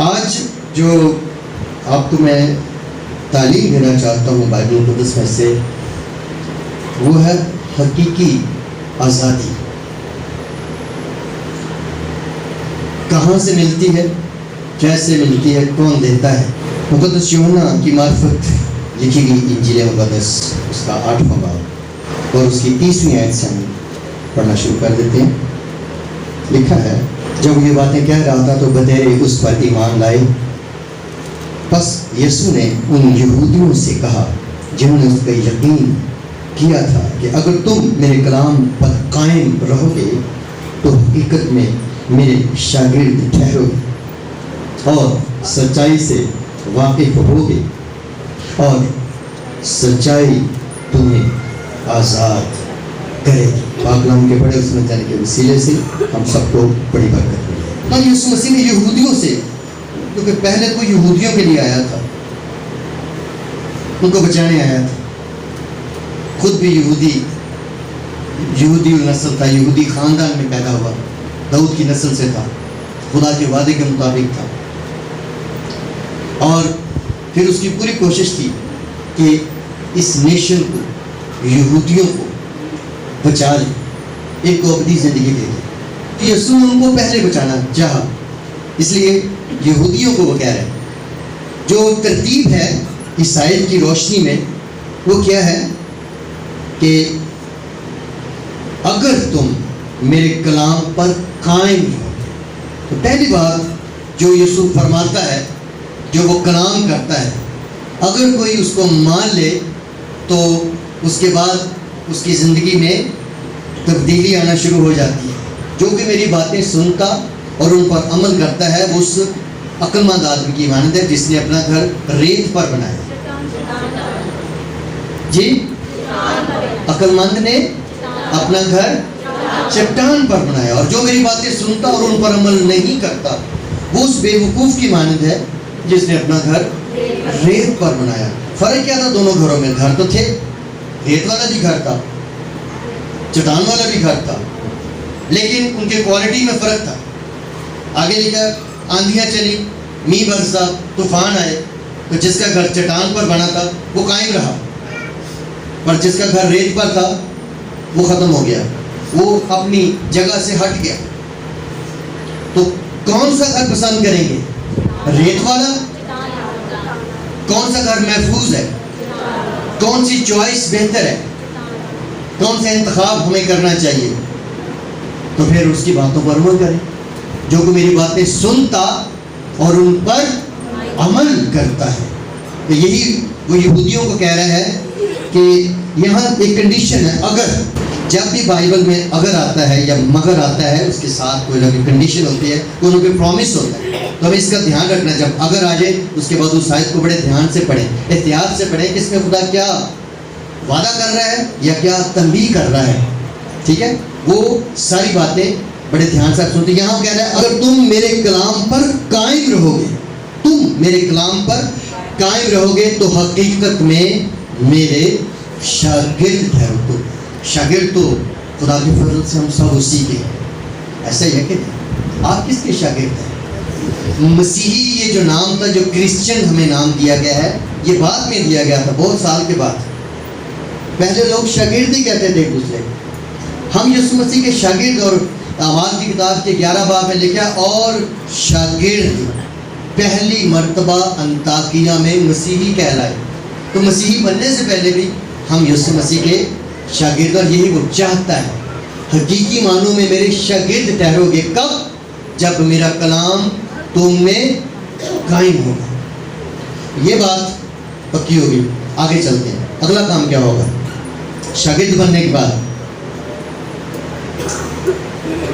آج جو آپ کو میں تعلیم دینا چاہتا ہوں بائبل مقدس میں سے، وہ ہے حقیقی آزادی۔ کہاں سے ملتی ہے، کیسے ملتی ہے، کون دیتا ہے؟ مقدس یوحنا کی معرفت لکھی گئی انجیل مقدس، اس کا 8واں باب اور اس کی 30ویں آیت سے ہم پڑھنا شروع کر دیتے ہیں۔ لکھا ہے، جب یہ باتیں کہہ رہا تھا تو بطیرے اس پر ایمان لائے۔ پس یسوع نے ان یہودیوں سے کہا جنہوں نے اس کا یقین کیا تھا کہ اگر تم میرے کلام پر قائم رہو گے تو حقیقت میں میرے شاگرد ٹھہرو گے اور سچائی سے واقف ہوگے، اور سچائی تمہیں آزاد کرے گی۔ پاک کلام کے بڑے اس میں جانے کے وسیلے سے ہم سب کو بڑی برکت ملی۔ اور یسوع مسیح نے یہودیوں سے، کیونکہ پہلے تو یہودیوں کے لیے آیا تھا، ان کو بچانے آیا تھا، خود بھی یہودی نسل تھا، یہودی خاندان میں پیدا ہوا، داؤد کی نسل سے تھا، خدا کے وعدے کے مطابق تھا، اور پھر اس کی پوری کوشش تھی کہ اس نیشن کو، یہودیوں کو بچا لے، ایک کو ابدی زندگی دے دے۔ یسوع ان کو پہلے بچانا چاہا، اس لیے یہودیوں کو وہ کہہ رہے ہیں۔ جو ترتیب ہے عیسائیت کی روشنی میں، وہ کیا ہے کہ اگر تم میرے کلام پر قائم رہو، تو پہلی بات جو یسوع فرماتا ہے، جو وہ کلام کرتا ہے، اگر کوئی اس کو مان لے تو اس کے بعد اس کی زندگی میں تبدیلی آنا شروع ہو جاتی ہے۔ جو کہ میری باتیں سنتا اور ان پر عمل کرتا ہے، وہ اس عقل مند آدمی کی مانند ہے جس نے اپنا گھر ریت پر بنایا۔ جی، عقل مند نے اپنا گھر چٹان پر بنایا، اور جو میری باتیں سنتا اور ان پر عمل نہیں کرتا، وہ اس بے وقوف کی مانند ہے جس نے اپنا گھر ریت پر بنایا۔ فرق کیا تھا دونوں گھروں میں؟ گھر تو تھے، ریت والا بھی گھر تھا، چٹان والا بھی گھر تھا، لیکن ان کے کوالٹی میں فرق تھا۔ آگے لکھا، آندھیاں چلی، میਂہ برسا، طوفان آئے، تو جس کا گھر چٹان پر بنا تھا وہ قائم رہا، پر جس کا گھر ریت پر تھا وہ ختم ہو گیا، وہ اپنی جگہ سے ہٹ گیا۔ تو کون سا گھر پسند کریں گے؟ ریت والا؟ کون سا گھر محفوظ ہے؟ کون سی چوائس بہتر ہے؟ کون سا انتخاب ہمیں کرنا چاہیے؟ تو پھر اس کی باتوں پر عمل کریں۔ جو کہ میری باتیں سنتا اور ان پر عمل کرتا ہے۔ تو یہی وہ یہودیوں کو کہہ رہا ہے کہ یہاں ایک کنڈیشن ہے، اگر، جب بھی بائبل میں اگر آتا ہے یا مگر آتا ہے، اس کے ساتھ کوئی نہ کوئی کنڈیشن ہوتی ہے، کوئی نہ کوئی پرومس ہوتا ہے، تو ہمیں اس کا دھیان رکھنا۔ جب اگر آ جائے اس کے بعد اس آیت کو بڑے دھیان سے پڑھیں، احتیاط سے پڑھیں کہ اس میں خدا کیا وعدہ کر رہا ہے یا کیا تنبیہ کر رہا ہے۔ ٹھیک ہے، وہ ساری باتیں بڑے دھیان سے سنتے۔ یہاں کہہ رہا ہے، اگر تم میرے کلام پر قائم رہو گے، تم میرے کلام پر قائم رہو گے تو حقیقت میں میرے شاگرد ٹھہرو گے۔ شاگرد تو خدا کے فضل سے ہم سب اسی کے، ایسا ہی ہے کہ آپ کس کے شاگرد ہیں؟ مسیحی یہ جو نام تھا، جو کرسچن ہمیں نام دیا گیا ہے، یہ بعد میں دیا گیا تھا، بہت سال کے بعد۔ پہلے لوگ شاگرد ہی کہتے تھے ایک دوسرے کو۔ ہم یسوع مسیح کے شاگرد، اور اعمال کی کتاب کے 11 باب میں لکھا، اور شاگرد پہلی مرتبہ انطاکیہ میں مسیحی کہلائے۔ تو مسیحی بننے سے پہلے بھی ہم یسوع مسیح کے شاگرد، اور یہی وہ چاہتا ہے۔ حقیقی معنوں میں میرے شاگرد ٹھہرو گے، کب؟ جب میرا کلام تم میں قائم ہوگا۔ یہ بات پکی ہوگی۔ آگے چلتے ہیں، اگلا کام کیا ہوگا شاگرد بننے کے بعد؟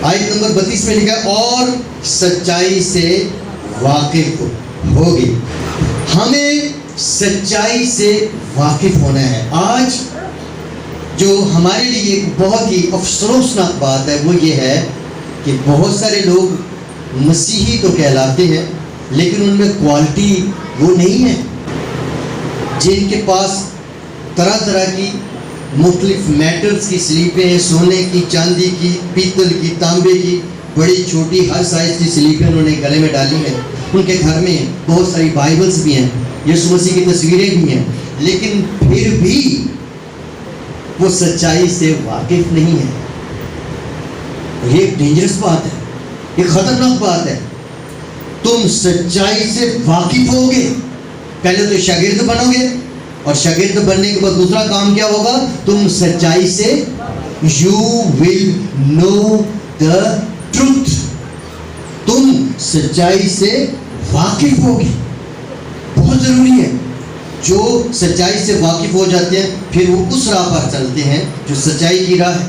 آیت نمبر 32 میں لکھا، اور سچائی سے واقف ہوگی۔ ہمیں سچائی سے واقف ہونا ہے۔ آج جو ہمارے لیے ایک بہت ہی افسوسناک بات ہے، وہ یہ ہے کہ بہت سارے لوگ مسیحی تو کہلاتے ہیں، لیکن ان میں کوالٹی وہ نہیں ہے۔ جن کے پاس طرح طرح کی مختلف میٹلز کی سلیپیں ہیں، سونے کی، چاندی کی، پیتل کی، تانبے کی، بڑی چھوٹی ہر سائز کی سلیپیں انہوں نے گلے میں ڈالی ہیں. ان کے گھر میں بہت ساری بائبلز بھی ہیں, یسوع مسیح کی تصویریں بھی ہیں, لیکن پھر بھی وہ سچائی سے واقف نہیں ہے. یہ ایک ڈینجرس بات ہے, یہ خطرناک بات ہے. تم سچائی سے واقف ہوگے, پہلے تو شاگرد بنو گے, اور شاگرد بننے کے بعد دوسرا کام کیا ہوگا, تم سچائی سے you will know the truth, تم سچائی سے واقف ہوگی. بہت ضروری ہے. جو سچائی سے واقف ہو جاتے ہیں پھر وہ اس راہ پر چلتے ہیں جو سچائی کی راہ ہے,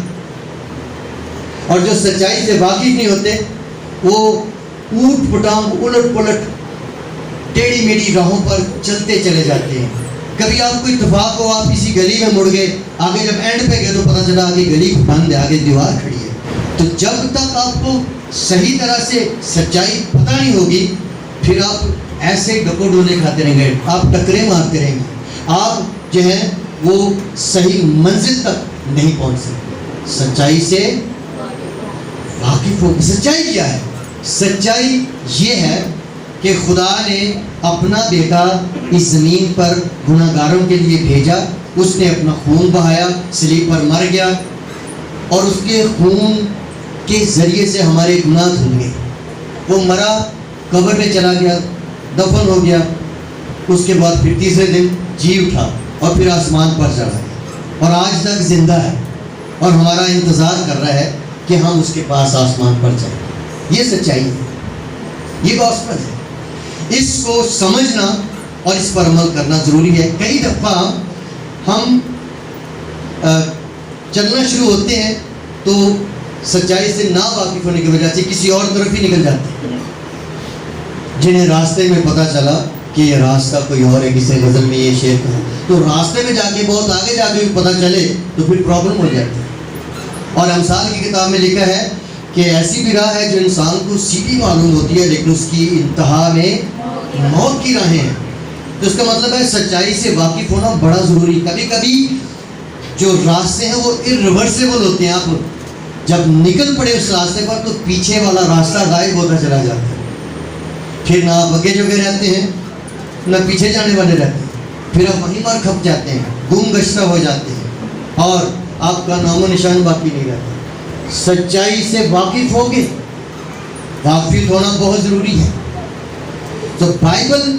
اور جو سچائی سے واقف نہیں ہوتے وہ اوٹ پٹانگ الٹ پلٹ ٹیڑھی میڑھی راہوں پر چلتے چلے جاتے ہیں. کبھی آپ کو اتفاق ہو, آپ کسی گلی میں مڑ گئے, آگے جب اینڈ پہ گئے تو پتہ چلا آگے گلی بند ہے, آگے دیوار کھڑی ہے. تو جب تک آپ کو صحیح طرح سے سچائی پتہ نہیں ہوگی پھر آپ ایسے ڈکو ڈولے کھاتے رہیں گے, آپ ٹکرے مارتے رہیں گے, آپ جو ہے وہ صحیح منزل تک نہیں پہنچ سکتے. سچائی سے واقف ہو. سچائی کیا ہے؟ سچائی یہ ہے کہ خدا نے اپنا بیٹا اس زمین پر گناہ گاروں کے لیے بھیجا. اس نے اپنا خون بہایا, صلیب پر مر گیا, اور اس کے خون کے ذریعے سے ہمارے گناہ دھل گئے. وہ مرا, قبر میں چلا گیا, دفن ہو گیا, اس کے بعد پھر تیسرے دن جی اٹھا اور پھر آسمان پر چڑھا گیا, اور آج تک زندہ ہے اور ہمارا انتظار کر رہا ہے کہ ہم اس کے پاس آسمان پر جائیں. یہ سچائی ہے, یہ گوسپل ہے. اس کو سمجھنا اور اس پر عمل کرنا ضروری ہے. کئی دفعہ ہم چلنا شروع ہوتے ہیں تو سچائی سے نا واقف ہونے کی وجہ سے کسی اور طرف ہی نکل جاتے ہیں. جنہیں راستے میں پتہ چلا کہ یہ راستہ کوئی اور ہے, کسی غزل میں یہ شعر کہا, تو راستے میں جا کے بہت آگے جا کے بھی پتہ چلے تو پھر پرابلم ہو جاتی ہے. اور امثال کی کتاب میں لکھا ہے کہ ایسی بھی راہ ہے جو انسان کو سیدھی معلوم ہوتی ہے لیکن اس کی انتہا میں موت کی راہیں ہیں. تو اس کا مطلب ہے سچائی سے واقف ہونا بڑا ضروری. کبھی کبھی جو راستے ہیں وہ irreversible ہوتے ہیں. آپ جب نکل پڑے اس راستے پر تو پیچھے والا راستہ غائب ہوتا چلا جاتا ہے. پھر نہ آپ آگے جگہ رہتے ہیں نہ پیچھے جانے والے رہتے ہیں, پھر آپ وہیں مار کھپ جاتے ہیں, گم گشتہ ہو جاتے ہیں اور آپ کا نام و نشان باقی نہیں رہتا. سچائی سے واقف ہوگے, واقف ہونا بہت ضروری ہے. تو بائبل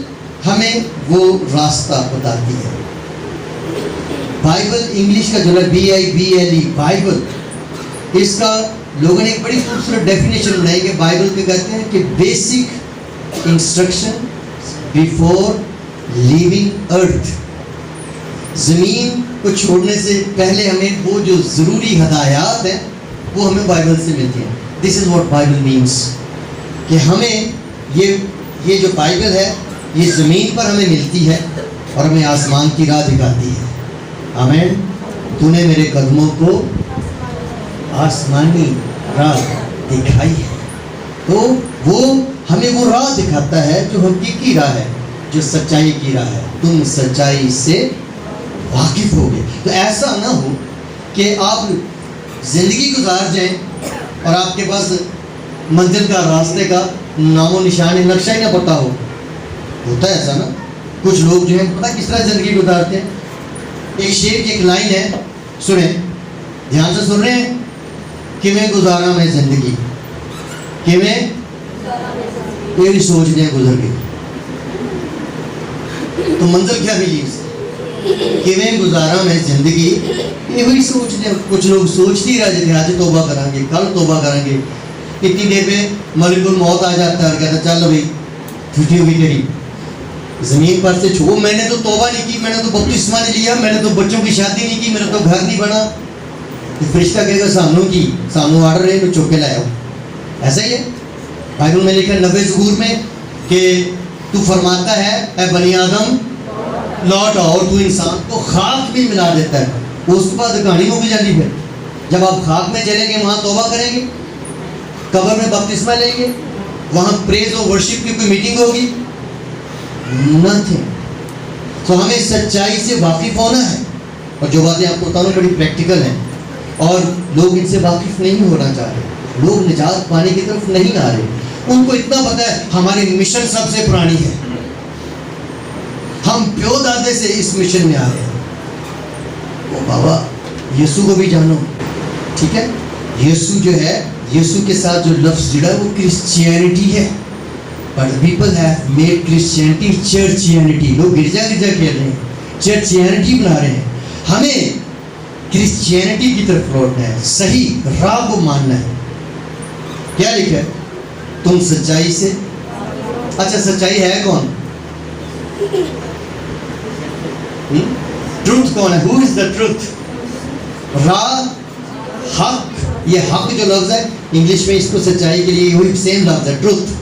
ہمیں وہ راستہ بتاتی ہے. بائبل انگلش کا جو ہے BIBLE بائبل, اس کا لوگوں نے ایک بڑی خوبصورت ڈیفینیشن بنائی کہ بائبل کو کہتے ہیں کہ بیسک انسٹرکشن بیفور لیونگ ارتھ. زمین کو چھوڑنے سے پہلے ہمیں وہ جو ضروری ہدایات ہیں وہ ہمیں بائبل سے ملتی ہیں. دس از واٹ بائبل مینس, کہ ہمیں یہ جو بائبل ہے یہ زمین پر ہمیں ملتی ہے اور ہمیں آسمان کی راہ دکھاتی ہے. آمین. تو نے میرے قدموں کو آسمانی راہ دکھائی ہے. تو وہ ہمیں وہ راہ دکھاتا ہے جو حقیقی راہ ہے, جو سچائی کی راہ ہے. تم سچائی سے واقف ہو گئے. تو ایسا نہ ہو کہ آپ زندگی گزار جائیں اور آپ کے پاس منزل کا, راستے کا نام و نشان, نقشہ ہی نہ پتہ ہو. ہوتا ہے ایسا نا, کچھ لوگ جو ہیں پتہ کس طرح زندگی گزارتے ہیں. ایک شعر کی ایک لائن ہے, سنیں, دھیان سے سن رہے ہیں. کہ میں گزارا میں زندگی, کہ میں یہ سوچ دیں گزر گئی. تو منزل کیا ملی اس کہ میں گزارا میں زندگی, یہ وہی سوچ دیں. کچھ لوگ سوچتے ہی رہ جاتے ہیں, آج توبہ کریں گے, کل توبہ کریں گے. اتنی دیر میں ملک الموت آ جاتا ہے اور کہتا ہے چل بھائی چھٹی ہوگی تیری, زمین پر سے چھو. میں نے تو توبہ نہیں کی, میں نے تو بپتسمہ نہیں لیا, میں نے تو بچوں کی شادی نہیں کی, میرا تو گھر نہیں بنا. فرشتہ کہے گا سامنوں کی, سامنوں آرڈر ہے تو چوک کے لایا ہو. ایسا ہی ہے. بائبل میں لکھا 90 زبور میں کہ تو فرماتا ہے اے بنی آدم لوٹ آؤ, اور تو انسان کو خاک بھی ملا دیتا ہے. اس کے بعد کہانی ہو بھی جاتی ہے. جب آپ خاک میں چلیں گے وہاں توبہ کریں گے, قبر میں بپتسمہ لیں گے, وہاں پریز اور ورشپ کی کوئی میٹنگ ہوگی, نتھنگ. تو ہمیں سچائی سے واقف ہونا ہے. اور جو باتیں آپ کو بتا رہا ہوں بڑی پریکٹیکل ہیں اور لوگ ان سے واقف نہیں ہونا چاہ رہے. لوگ نجات پانے کی طرف نہیں آ رہے. ان کو اتنا پتا ہے ہماری مشن سب سے پرانی ہے, ہم پیو دادے سے اس مشن میں آ رہے ہیں. او بابا یسوع کو بھی جانو, ٹھیک ہے. یسوع جو ہے, یسوع کے ساتھ جو لفظ جڑا ہے وہ کرسچینٹی ہے. But people have made Christianity churchianity. لوگ گرجا کھیل رہے ہیں, چرچیانٹی بنا رہے ہیں. ہمیں کرسچینٹی کی طرف لوٹنا ہے, صحیح راہ کو ماننا ہے. کیا لکھا ہے؟ تم سچائی سے. اچھا سچائی ہے کون؟ ٹروتھ کون ہے؟ Who is the truth؟ راہ, حق. یہ حق جو لفظ ہے انگلش میں اس کو سچائی کے لیے وہی سیم لفظ ہے, ٹروتھ.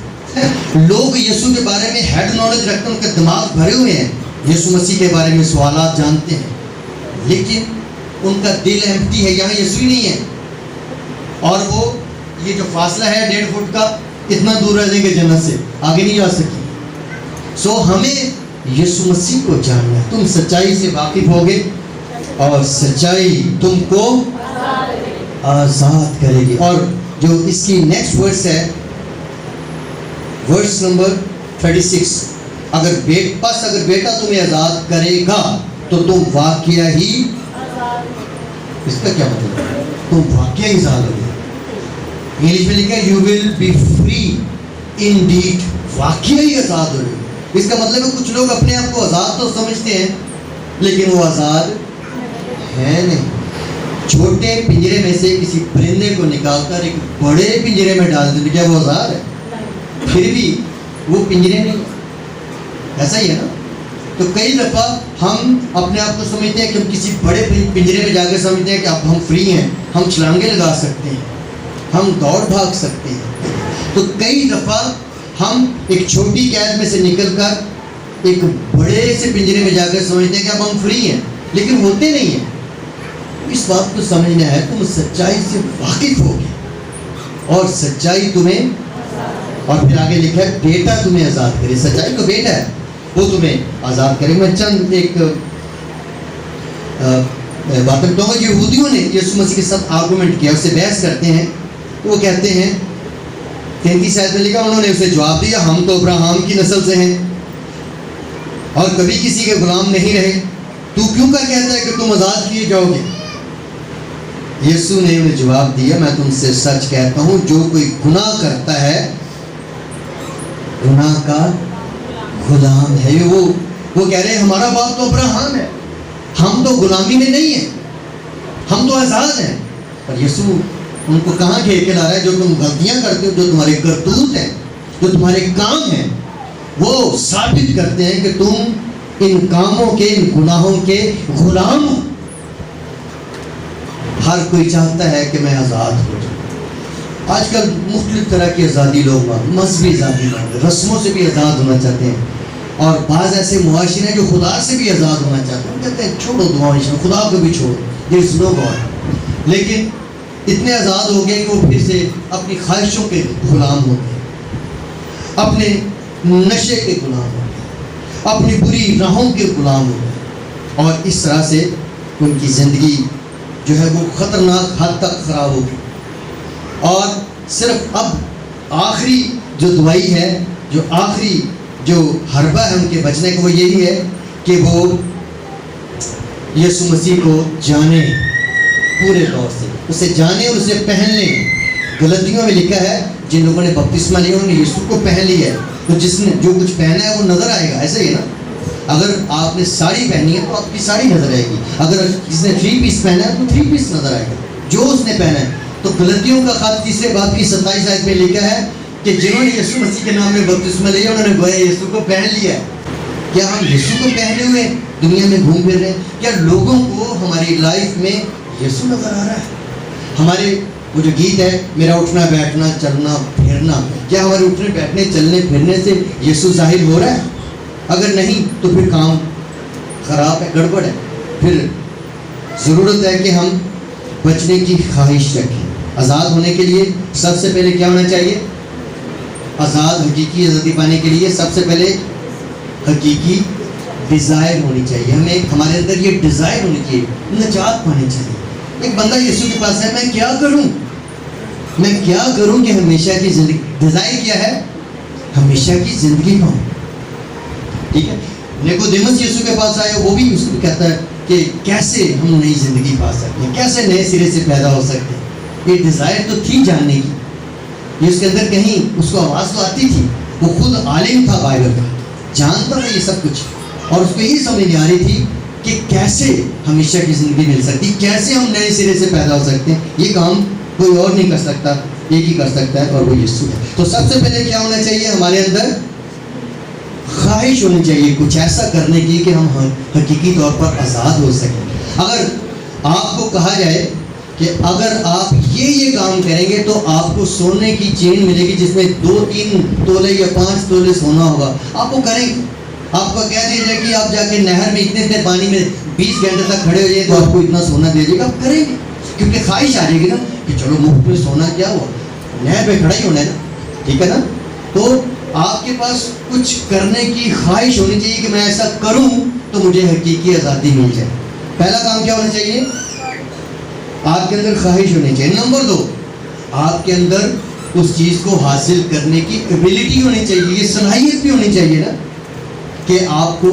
لوگ یسوع کے بارے میں ہیڈ نالج رکھتے ہیں, ان کے دماغ بھرے ہوئے ہیں, یسوع مسیح کے بارے میں سوالات جانتے ہیں, لیکن ان کا دل ایمپٹی ہے, یہاں یسوع ہی نہیں ہے. اور وہ یہ جو فاصلہ ہے 1.5 فٹ کا, اتنا دور رہ جائیں گے جنت سے, آگے نہیں جا سکیں. سو ہمیں یسوع مسیح کو جاننا ہے. تم سچائی سے واقف ہوگے اور سچائی تم کو آزاد کرے گی. اور جو اس کی نیکسٹ ورس ہے, ورس نمبر 36, اگر بیٹا تمہیں آزاد کرے گا تو تم واقعہ ہی, اس کا کیا مطلب ہے؟ تم واقعہ ہی آزاد ہو گے. انگلش میں لکھا ہے you will be free indeed, واقعہ ہی آزاد ہو گے. اس کا مطلب ہے کچھ لوگ اپنے آپ کو آزاد تو سمجھتے ہیں لیکن وہ آزاد ہے نہیں. چھوٹے پنجرے میں سے کسی پرندے کو نکال کر ایک بڑے پنجرے میں ڈال دیں, کیا وہ آزاد ہے؟ پھر بھی وہ پنجرے نہیں. ایسا ہی ہے نا. تو کئی دفعہ ہم اپنے آپ کو سمجھتے ہیں کہ ہم کسی بڑے پنجرے میں جا کے سمجھتے ہیں کہ اب ہم فری ہیں, ہم چھلانگیں لگا سکتے ہیں, ہم دوڑ بھاگ سکتے ہیں. تو کئی دفعہ ہم ایک چھوٹی قید میں سے نکل کر ایک بڑے سے پنجرے میں جا کر سمجھتے ہیں کہ اب ہم فری ہیں, لیکن ہوتے نہیں ہیں. اس بات کو سمجھنا ہے, تم سچائی سے واقف ہوگے اور سچائی تمہیں, اور پھر آگے لکھا ہے بیٹا تمہیں آزاد کرے. سچائی تو بیٹا ہے, وہ تمہیں آزاد کرے. میں چند ایک باتیں بتاؤں گا. یہودیوں نے یسوع مسیح کے ساتھ آرگومنٹ کیا, اس سے بحث کرتے ہیں. وہ کہتے ہیں 33 آیت میں لکھا, انہوں نے اسے جواب دیا ہم تو ابراہیم کی نسل سے ہیں اور کبھی کسی کے غلام نہیں رہے, تو کیوں کر کہتا ہے کہ تم آزاد کیے جاؤ گے؟ یسوع نے انہیں جواب دیا میں تم سے سچ کہتا ہوں جو کوئی گناہ کرتا ہے گناہ کا غلام ہے. وہ کہہ رہے ہیں ہمارا باپ تو ابراہیم ہے, ہم تو غلامی میں نہیں ہیں, ہم تو آزاد ہیں. اور یسوع ان کو کہاں گھیر کے لا رہا ہے؟ جو تم غلطیاں کرتے ہو, جو تمہارے کرتوت ہیں, جو تمہارے کام ہیں, وہ ثابت کرتے ہیں کہ تم ان کاموں کے, ان گناہوں کے غلام ہو. ہر کوئی چاہتا ہے کہ میں آزاد ہو جاؤں. آج کل مختلف طرح کی آزادی لوگ مذہبی آزادی مانگتے ہیں, رسموں سے بھی آزاد ہونا چاہتے ہیں, اور بعض ایسے معاشرے ہیں جو خدا سے بھی آزاد ہونا چاہتے ہیں. کہتے ہیں چھوڑو معاشرے, خدا کو بھی چھوڑو, دیر از نو گاڈ. لیکن اتنے آزاد ہو گئے کہ وہ پھر سے اپنی خواہشوں کے غلام ہو گئے, اپنے نشے کے غلام ہو گئے, اپنی بری راہوں کے غلام ہو گئے, اور اس طرح سے ان کی زندگی جو ہے وہ خطرناک حد تک خراب ہو گئی. اور صرف اب آخری جو دوائی ہے, جو آخری جو حربہ ہے ان کے بچنے کا, وہ یہی ہے کہ وہ یسوع مسیح کو جانیں پورے طور سے, اسے جانیں اور اسے پہن لیں. غلطیوں میں لکھا ہے جن لوگوں نے بپتسمہ لیا انہوں نے یسوع کو پہن لیا ہے. تو جس نے جو کچھ پہنا ہے وہ نظر آئے گا. ایسا ہی ہے نا, اگر آپ نے ساڑی پہنی ہے تو آپ کی ساڑی نظر آئے گی, اگر کسی نے 3 پیس پہنا ہے تو 3 پیس نظر آئے گا, جو اس نے پہنا ہے. تو غلطیوں کا خط 3 باب کی 27 آیت میں لکھا ہے کہ جنہوں نے یسوع مسیح کے نام میں بپتسمہ لیا انہوں نے گویا یسوع کو پہن لیا ہے. کیا ہم یسوع کو پہنے ہوئے دنیا میں گھوم پھر رہے ہیں؟ کیا لوگوں کو ہماری لائف میں یسوع نظر آ رہا ہے؟ ہمارے وہ جو گیت ہے میرا اٹھنا بیٹھنا چلنا پھرنا, کیا ہمارے اٹھنے بیٹھنے چلنے پھرنے سے یسوع ظاہر ہو رہا ہے؟ اگر نہیں تو پھر کام خراب ہے, گڑبڑ ہے. پھر ضرورت ہے کہ ہم بچنے کی خواہش رکھیں. آزاد ہونے کے لیے سب سے پہلے کیا ہونا چاہیے؟ آزاد حقیقی آزادی پانے کے لیے سب سے پہلے حقیقی ڈیزائر ہونی چاہیے. ہمیں ہمارے اندر یہ ڈیزائر ہونی چاہیے, نجات پانی چاہیے. ایک بندہ یسوع کے پاس ہے, میں کیا کروں؟ میں کیا کروں کہ ہمیشہ کی زندگی، ڈیزائر کیا ہے؟ ہمیشہ کی زندگی پاؤں. ٹھیک ہے. نیکودیمس یسوع کے پاس آیا، وہ بھی اس کو کہتا ہے کہ کیسے ہم نئی زندگی پا سکتے ہیں، کیسے نئے سرے سے پیدا ہو سکتے ہیں. یہ ڈیزائر تو تھی جاننے کی، یہ اس کے اندر کہیں اس کو آواز تو آتی تھی. وہ خود عالم تھا بائبل کا، جانتا تھا یہ سب کچھ، اور اس کو یہ سمجھ نہیں آ رہی تھی کہ کیسے ہمیشہ کی زندگی مل سکتی، کیسے ہم نئے سرے سے پیدا ہو سکتے ہیں. یہ کام کوئی اور نہیں کر سکتا، ایک ہی کر سکتا ہے، اور وہ یسوع ہے. تو سب سے پہلے کیا ہونا چاہیے؟ ہمارے اندر خواہش ہونی چاہیے کچھ ایسا کرنے کی کہ ہم حقیقی طور پر آزاد ہو سکیں. اگر آپ کو کہا جائے کہ اگر آپ یہ کام کریں گے تو آپ کو سونے کی چین ملے گی جس میں 2-3 تولے یا 5 تولے سونا ہوگا، آپ وہ کریں گے. آپ کو کہہ دیا جائے کہ آپ جا کے نہر میں اتنے پانی میں 20 گھنٹے تک کھڑے ہو جائیں تو آپ کو اتنا سونا دے دے گا، آپ کریں گے. کیونکہ خواہش آ جائے گی نا کہ چلو مفت میں سونا کیا ہوا، نہر پہ کھڑا ہی ہونا ہے نا. ٹھیک ہے نا. تو آپ کے پاس کچھ کرنے کی خواہش ہونی چاہیے کہ میں ایسا کروں تو مجھے حقیقی آزادی مل جائے. پہلا کام کیا ہونا چاہیے؟ آپ کے اندر خواہش ہونی چاہیے. نمبر 2، آپ کے اندر اس چیز کو حاصل کرنے کی ایبلٹی ہونی چاہیے، یہ صلاحیت بھی ہونی چاہیے نا کہ آپ کو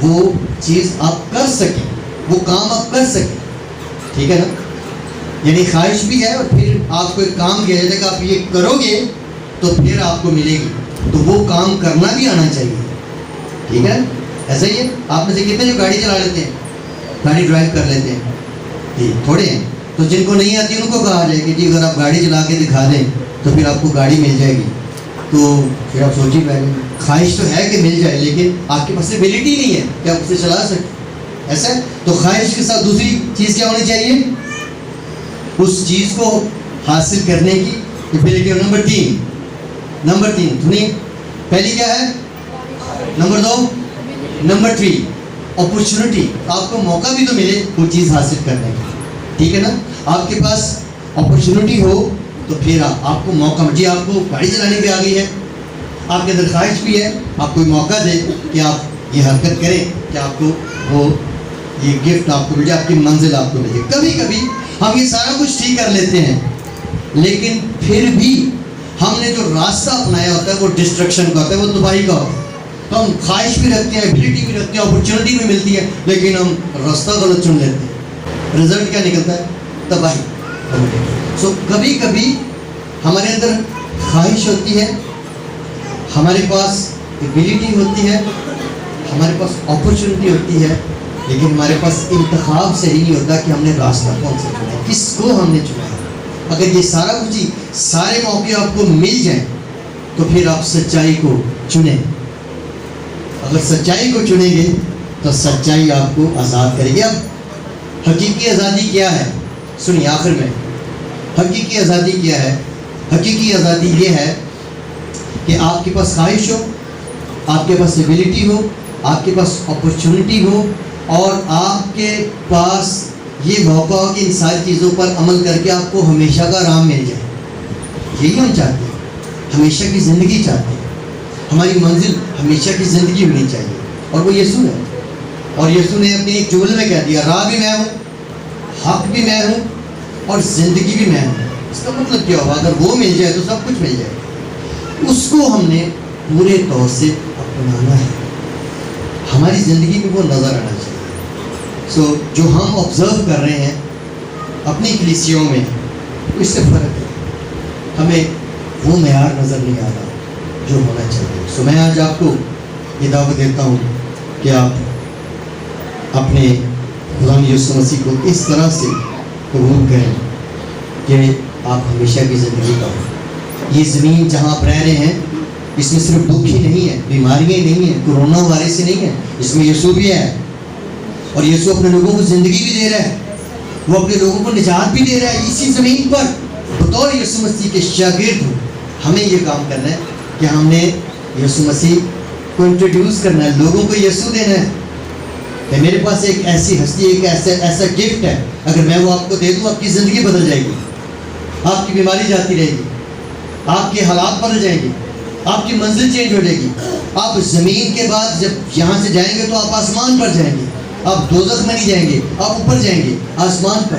وہ چیز آپ کر سکیں، وہ کام آپ کر سکیں. ٹھیک ہے نا. یعنی خواہش بھی ہے اور پھر آپ کو ایک کام کیا جائے کہ آپ یہ کرو گے تو پھر آپ کو ملے گی، تو وہ کام کرنا بھی آنا چاہیے. ٹھیک ہے. ایسا ہی ہے. آپ میں سے کتنے جو گاڑی چلا لیتے ہیں، گاڑی ڈرائیو کر لیتے ہیں؟ جی تھوڑے ہیں. تو جن کو نہیں آتی ان کو کہا جائے کہ جی اگر آپ گاڑی چلا کے دکھا دیں تو پھر آپ کو گاڑی مل جائے گی. تو پھر آپ سوچیے پہلے، خواہش تو ہے کہ مل جائے لیکن آپ کے پاس ایبلٹی نہیں ہے کہ آپ اسے چلا سکیں. ایسا ہے. تو خواہش کے ساتھ دوسری چیز کیا ہونی چاہیے؟ اس چیز کو حاصل کرنے کی ایبلٹی. اور نمبر 3 سنیے، پہلی کیا ہے؟ Number 2، number 3 opportunity. آپ کو موقع بھی تو ملے وہ چیز حاصل کرنے کا. ٹھیک ہے نا. آپ کے پاس اپرچونٹی ہو تو پھر آپ کو موقع، جی آپ کو گاڑی چلانے بھی آ گئی ہے، آپ کے اندر خواہش بھی ہے، آپ کو موقع دے کہ آپ یہ حرکت کریں کہ آپ کو وہ یہ گفٹ آپ کو مل جائے، آپ کی منزل آپ کو ملے. کبھی کبھی ہم یہ سارا کچھ ٹھیک کر لیتے ہیں لیکن پھر بھی ہم نے جو راستہ اپنایا ہوتا ہے وہ ڈسٹرکشن کا ہوتا ہے، وہ تباہی کا ہوتا ہے. تو ہم خواہش بھی رکھتے ہیں، ایبلٹی بھی رکھتے ہیں، اپرچونٹی بھی ملتی ہے، لیکن ہم راستہ غلط چن لیتے ہیں. رزلٹ کیا نکلتا ہے؟ تباہی. سو کبھی کبھی ہمارے اندر خواہش ہوتی ہے، ہمارے پاس ایبلٹی ہوتی ہے، ہمارے پاس اپرچونٹی ہوتی ہے، لیکن ہمارے پاس انتخاب صحیح نہیں ہوتا کہ ہم نے راستہ کون سا چنا ہے، کس کو ہم نے چنا ہے. اگر یہ سارا کچھ ہی، سارے موقع آپ کو مل جائیں تو پھر آپ سچائی کو چنیں. اگر سچائی کو چنیں گے تو سچائی آپ کو آزاد کرے گی. اب حقیقی آزادی کیا ہے؟ سنیے آخر میں، حقیقی آزادی کیا ہے؟ حقیقی آزادی یہ ہے کہ آپ کے پاس خواہش ہو، آپ کے پاس ایبلٹی ہو، آپ کے پاس اپرچونٹی ہو، اور آپ کے پاس یہ موقع ہو کہ ان ساری چیزوں پر عمل کر کے آپ کو ہمیشہ کا آرام مل جائے. یہی ہم چاہتے ہیں، ہمیشہ کی زندگی چاہتے ہیں. ہماری منزل ہمیشہ کی زندگی ہونی چاہیے، اور وہ یسوع ہے. اور یسوع نے اپنی ایک جملے میں کہہ دیا، راہ بھی میں ہوں، حق بھی میں ہوں، اور زندگی بھی میں ہوں. اس کا مطلب کیا ہوگا؟ اگر وہ مل جائے تو سب کچھ مل جائے. اس کو ہم نے پورے طور سے اپنانا ہے، ہماری زندگی میں وہ نظر آنا چاہیے. سو جو ہم آبزرو کر رہے ہیں اپنی کلیسیوں میں، اس سے فرق ہے. ہمیں وہ معیار نظر نہیں آ رہا جو ہونا چاہیے. سو میں آج آپ کو یہ دعوت دیتا ہوں کہ آپ اپنے غلام یسوع مسیح کو اس طرح سے قبول کریں کہ آپ ہمیشہ کی زندگی پائیں. یہ زمین جہاں آپ رہ رہے ہیں اس میں صرف دکھ ہی نہیں ہے، بیماریاں نہیں ہیں، کورونا وائرس ہی نہیں ہے، اس میں یسوع بھی ہے. اور یسوع اپنے لوگوں کو زندگی بھی دے رہا ہے، وہ اپنے لوگوں کو نجات بھی دے رہا ہے. اسی زمین پر بطور یسوع مسیح کے شاگرد ہوں، ہمیں یہ کام کرنا ہے کہ ہم نے یسوع مسیح کو انٹروڈیوس کرنا ہے، لوگوں کو یسوع دینا ہے کہ میرے پاس ایک ایسی ہستی، ایک ایسا گفٹ ہے، اگر میں وہ آپ کو دے دوں آپ کی زندگی بدل جائے گی، آپ کی بیماری جاتی رہے گی، آپ کے حالات بدل جائیں گے، آپ کی منزل چینج ہو جائے گی. آپ زمین کے بعد جب یہاں سے جائیں گے تو آپ آسمان پر جائیں گے. آپ دوزخ میں نہیں جائیں گے، آپ اوپر جائیں گے آسمان پر.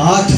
8